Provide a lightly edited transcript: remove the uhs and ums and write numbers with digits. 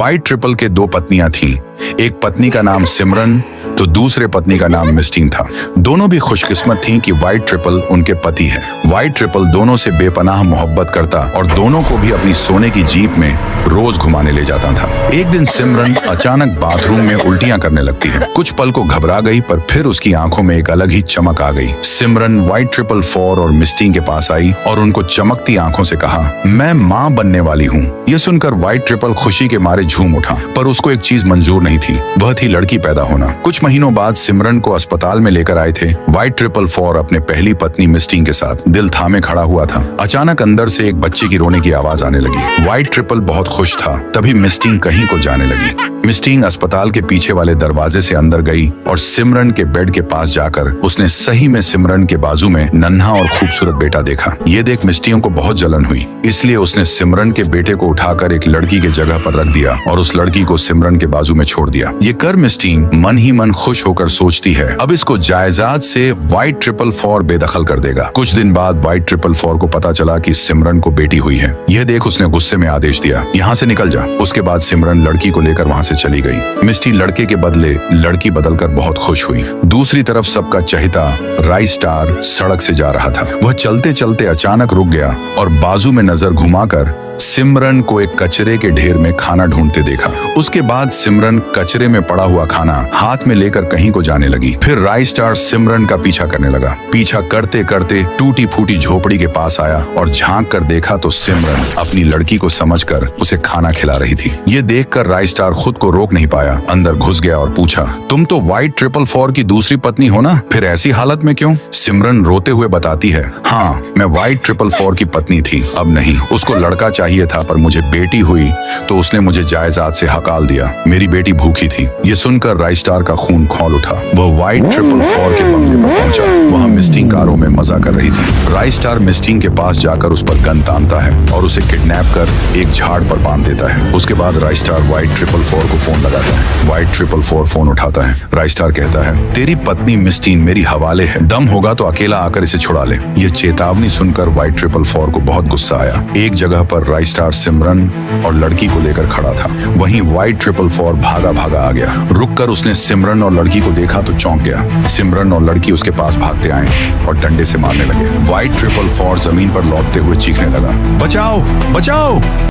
White triple के दो पत्नियां थीं। एक पत्नी का नाम सिमरन तो दूसरे पत्नी का नाम मिस्टीन था। दोनों भी खुशकिस्मत थीं कि व्हाइट ट्रिपल उनके पति है। व्हाइट ट्रिपल दोनों से बेपनाह मोहब्बत करता और दोनों को भी अपनी सोने की जीप में रोज घुमाने ले जाता था। एक दिन सिमरन अचानक बाथरूम में उल्टियां करने लगती है। कुछ पल को घबरा गई पर फिर उसकी आंखों में एक अलग ही चमक आ गई। सिमरन व्हाइट ट्रिपल फोर और मिस्टीन के पास आई और उनको चमकती आंखों से कहा, मैं माँ बनने वाली हूँ। ये सुनकर व्हाइट ट्रिपल खुशी के मारे झूम उठा, पर उसको एक चीज मंजूर नहीं थी, वह थी लड़की पैदा होना। कुछ महीनों बाद सिमरन को अस्पताल में लेकर आए थे। व्हाइट ट्रिपल फोर अपने पहली पत्नी मिस्टीन के साथ दिल थामे खड़ा हुआ था। अचानक अंदर से एक बच्चे की रोने की आवाज आने लगी। व्हाइट ट्रिपल बहुत खुश था। तभी मिस्टीन कहीं को जाने लगी। मिस्टीन अस्पताल के पीछे वाले दरवाजे से अंदर गई और सिमरन के बेड के पास जाकर उसने सही में सिमरन के बाजू में नन्हा और खूबसूरत बेटा देखा। ये देख मिस्टीन को बहुत जलन हुई, इसलिए उसने सिमरन के बेटे को उठाकर एक लड़की के जगह पर रख दिया और उस लड़की को सिमरन के बाजू में छोड़ दिया। ये कर मिस्टीन मन ही मन खुश होकर सोचती है, अब इसको जायदाद से व्हाइट ट्रिपल फोर बेदखल कर देगा। कुछ दिन बाद व्हाइट ट्रिपल फोर को पता चला कि सिमरन को बेटी हुई है। यह देख उसने गुस्से में आदेश दिया, यहाँ से निकल जा। उसके बाद सिमरन लड़की को लेकर वहाँ से चली गई। मिस्टी लड़के के बदले लड़की बदलकर बहुत खुश हुई। दूसरी तरफ सबका चहेता राई स्टार सड़क से जा रहा था। वह चलते चलते अचानक रुक गया और बाजू में नजर घुमाकर सिमरन को एक कचरे के ढेर में खाना ढूंढते देखा। उसके बाद सिमरन कचरे में पड़ा हुआ खाना हाथ में लेकर कहीं को जाने लगी। फिर राई स्टार सिमरन का पीछा करने लगा। पीछा करते करते टूटी फूटी झोपड़ी के पास आया और झांक कर देखा तो सिमरन अपनी लड़की को समझकर उसे खाना खिला रही थी। ये देखकर राई स्टार खुद को रोक नहीं पाया, अंदर घुस गया और पूछा, तुम तो व्हाइट ट्रिपल फोर की दूसरी पत्नी हो ना, फिर ऐसी हालत में क्यों? सिमरन रोते हुए बताती है, हाँ मैं व्हाइट ट्रिपल फोर की पत्नी थी, अब नहीं। उसको लड़का चाहिए था पर मुझे बेटी हुई तो उसने मुझे जायदाद से हकाल दिया। मेरी बेटी भूखी थी। ये सुनकर राई स्टार का खून खौल उठा। वह व्हाइट ट्रिपल फोर के बंगले पर पहुंचा। वहां मिस्टीन कारों में मजा कर रही थी। राई स्टार मिस्टीन के पास जाकर उस पर गन तानता है और उसे किडनैप कर एक झाड़ पर बांध देता है। उसके बाद राई स्टार व्हाइट ट्रिपल फोर को फोन लगाता है। व्हाइट ट्रिपल फोर फोन उठाता है। राई स्टार कहता है, तेरी पत्नी मिस्टीन मेरी हवाले है, दम होगा तो अकेला आकर इसे छुड़ा ले। ये चेतावनी सुनकर व्हाइट ट्रिपल फोर को बहुत गुस्सा आया। एक जगह पर राई स्टार सिमरन और लड़की को लेकर खड़ा था। वहीं व्हाइट ट्रिपल फोर भागा भागा आ गया। रुककर उसने सिमरन और लड़की को देखा तो चौंक गया। सिमरन और लड़की उसके पास भागते आए और डंडे से मारने लगे। व्हाइट ट्रिपल फोर जमीन पर लौटते हुए चीखने लगा, बचाओ बचाओ।